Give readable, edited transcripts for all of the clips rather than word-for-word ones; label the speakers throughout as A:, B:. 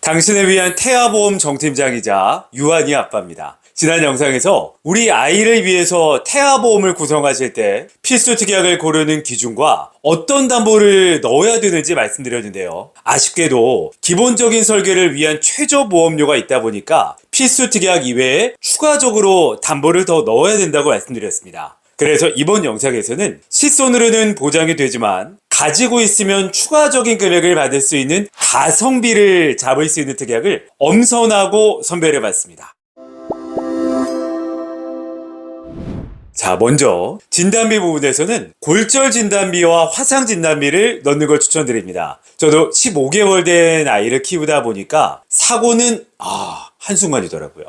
A: 당신을 위한 태아보험 정팀장이자 유한이 아빠입니다. 지난 영상에서 우리 아이를 위해서 태아보험을 구성하실 때 필수 특약을 고르는 기준과 어떤 담보를 넣어야 되는지 말씀드렸는데요. 아쉽게도 기본적인 설계를 위한 최저 보험료가 있다 보니까 필수 특약 이외에 추가적으로 담보를 더 넣어야 된다고 말씀드렸습니다. 그래서 이번 영상에서는 실손으로는 보장이 되지만 가지고 있으면 추가적인 금액을 받을 수 있는 가성비를 잡을 수 있는 특약을 엄선하고 선별해 봤습니다. 자, 먼저 진단비 부분에서는 골절 진단비와 화상 진단비를 넣는 걸 추천드립니다. 저도 15개월 된 아이를 키우다 보니까 사고는 한순간이더라고요.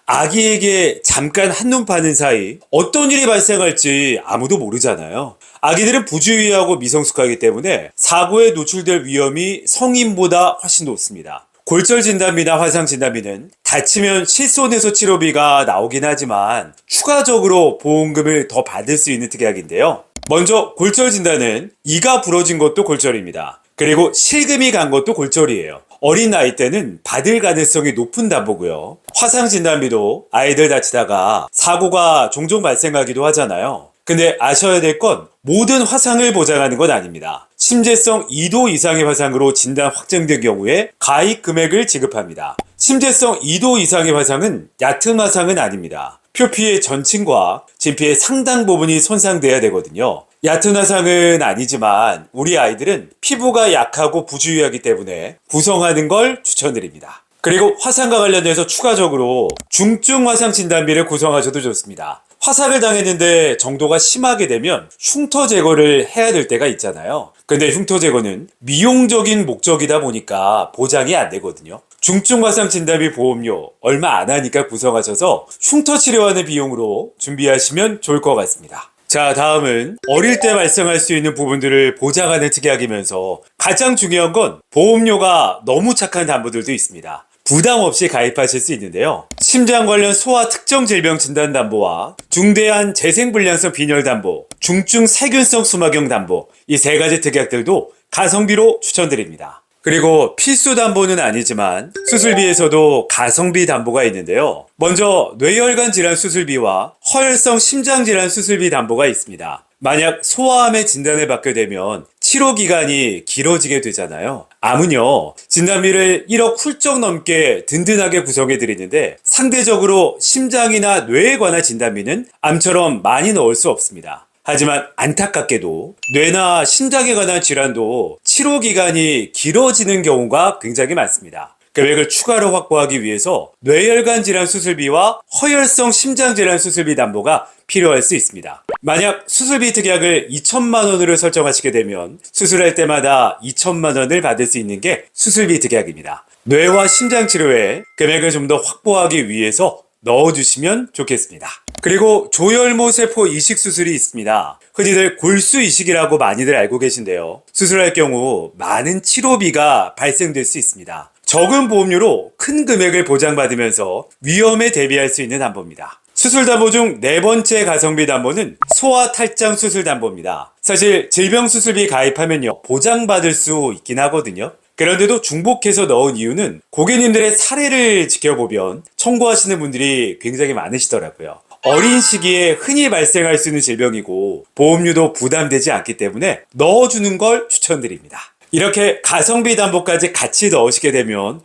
A: 아기에게 잠깐 한눈 파는 사이 어떤 일이 발생할지 아무도 모르잖아요. 아기들은 부주의하고 미성숙하기 때문에 사고에 노출될 위험이 성인보다 훨씬 높습니다. 골절 진단비나 화상 진단비는 다치면 실손해서 치료비가 나오긴 하지만 추가적으로 보험금을 더 받을 수 있는 특약인데요. 먼저 골절 진단은 이가 부러진 것도 골절입니다. 그리고 실금이 간 것도 골절이에요. 어린 나이 때는 받을 가능성이 높은 담보고요. 화상 진단비도 아이들 다치다가 사고가 종종 발생하기도 하잖아요. 근데 아셔야 될 건 모든 화상을 보장하는 건 아닙니다. 침재성 2도 이상의 화상으로 진단 확정된 경우에 가입 금액을 지급합니다. 침재성 2도 이상의 화상은 얕은 화상은 아닙니다. 표피의 전층과 진피의 상당 부분이 손상돼야 되거든요. 얕은 화상은 아니지만 우리 아이들은 피부가 약하고 부주의하기 때문에 구성하는 걸 추천드립니다. 그리고 화상과 관련해서 추가적으로 중증 화상 진단비를 구성하셔도 좋습니다. 화상을 당했는데 정도가 심하게 되면 흉터 제거를 해야 될 때가 있잖아요. 근데 흉터 제거는 미용적인 목적이다 보니까 보장이 안 되거든요. 중증 화상 진단비 보험료 얼마 안 하니까 구성하셔서 흉터 치료하는 비용으로 준비하시면 좋을 것 같습니다. 자, 다음은 어릴 때 발생할 수 있는 부분들을 보장하는 특약이면서 가장 중요한 건 보험료가 너무 착한 담보들도 있습니다. 부담 없이 가입하실 수 있는데요. 심장 관련 소아 특정 질병 진단 담보와 중대한 재생불량성 빈혈 담보, 중증 세균성 수막염 담보, 이 세 가지 특약들도 가성비로 추천드립니다. 그리고 필수 담보는 아니지만 수술비에서도 가성비 담보가 있는데요. 먼저 뇌혈관 질환 수술비와 허혈성 심장 질환 수술비 담보가 있습니다. 만약 소아암의 진단을 받게 되면 치료 기간이 길어지게 되잖아요. 암은요, 진단비를 1억 훌쩍 넘게 든든하게 구성해 드리는데 상대적으로 심장이나 뇌에 관한 진단비는 암처럼 많이 넣을 수 없습니다. 하지만 안타깝게도 뇌나 심장에 관한 질환도 치료 기간이 길어지는 경우가 굉장히 많습니다. 금액을 추가로 확보하기 위해서 뇌혈관 질환 수술비와 허혈성 심장 질환 수술비 담보가 필요할 수 있습니다. 만약 수술비 특약을 2천만 원으로 설정하시게 되면 수술할 때마다 2천만 원을 받을 수 있는 게 수술비 특약입니다. 뇌와 심장 치료에 금액을 좀 더 확보하기 위해서 넣어주시면 좋겠습니다. 그리고 조혈모 세포 이식 수술이 있습니다. 흔히들 골수 이식이라고 많이들 알고 계신데요. 수술할 경우 많은 치료비가 발생될 수 있습니다. 적은 보험료로 큰 금액을 보장받으면서 위험에 대비할 수 있는 담보입니다. 수술 담보 중 네 번째 가성비 담보는 소아 탈장 수술 담보입니다. 사실 질병 수술비 가입하면요, 보장받을 수 있긴 하거든요. 그런데도 중복해서 넣은 이유는 고객님들의 사례를 지켜보면 청구하시는 분들이 굉장히 많으시더라고요. 어린 시기에 흔히 발생할 수 있는 질병이고 보험료도 부담되지 않기 때문에 넣어주는 걸 추천드립니다. 이렇게 가성비 담보까지 같이 넣으시게 되면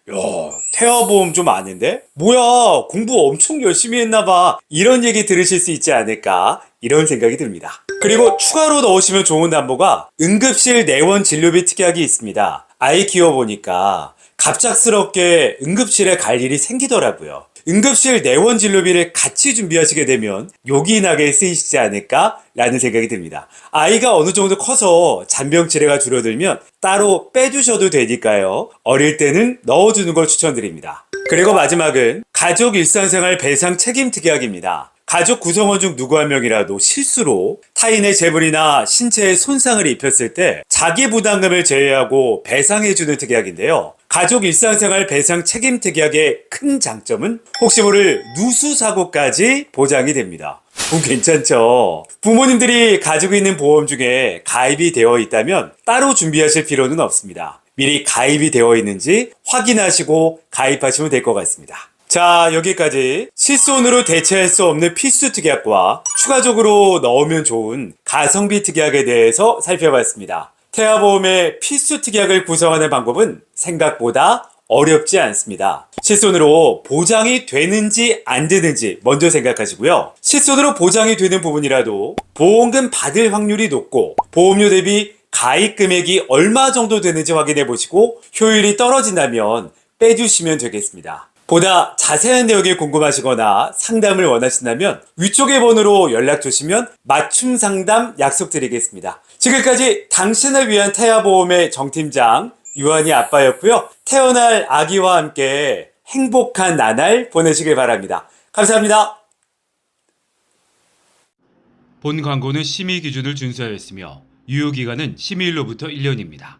A: 태아보험 좀 아는데? 뭐야, 공부 엄청 열심히 했나봐, 이런 얘기 들으실 수 있지 않을까, 이런 생각이 듭니다. 그리고 추가로 넣으시면 좋은 담보가 응급실 내원 진료비 특약이 있습니다. 아이 키워보니까 갑작스럽게 응급실에 갈 일이 생기더라고요. 응급실 내원 진료비를 같이 준비하시게 되면 요긴하게 쓰이시지 않을까 라는 생각이 듭니다. 아이가 어느 정도 커서 잔병 치레가 줄어들면 따로 빼주셔도 되니까요. 어릴 때는 넣어주는 걸 추천드립니다. 그리고 마지막은 가족 일상생활 배상 책임 특약입니다. 가족 구성원 중 누구 한 명이라도 실수로 타인의 재물이나 신체에 손상을 입혔을 때 자기 부담금을 제외하고 배상해주는 특약인데요. 가족 일상생활 배상 책임 특약의 큰 장점은 혹시 모를 누수사고까지 보장이 됩니다. 괜찮죠? 부모님들이 가지고 있는 보험 중에 가입이 되어 있다면 따로 준비하실 필요는 없습니다. 미리 가입이 되어 있는지 확인하시고 가입하시면 될 것 같습니다. 자, 여기까지 실손으로 대체할 수 없는 필수 특약과 추가적으로 넣으면 좋은 가성비 특약에 대해서 살펴봤습니다. 태아보험의 필수 특약을 구성하는 방법은 생각보다 어렵지 않습니다. 실손으로 보장이 되는지 안 되는지 먼저 생각하시고요. 실손으로 보장이 되는 부분이라도 보험금 받을 확률이 높고 보험료 대비 가입 금액이 얼마 정도 되는지 확인해 보시고 효율이 떨어진다면 빼주시면 되겠습니다. 보다 자세한 내용이 궁금하시거나 상담을 원하신다면 위쪽의 번호로 연락 주시면 맞춤 상담 약속드리겠습니다. 지금까지 당신을 위한 태아보험의 정팀장 유한이 아빠였고요. 태어날 아기와 함께 행복한 나날 보내시길 바랍니다. 감사합니다. 본 광고는 심의 기준을 준수하였으며 유효기간은 심의일로부터 1년입니다.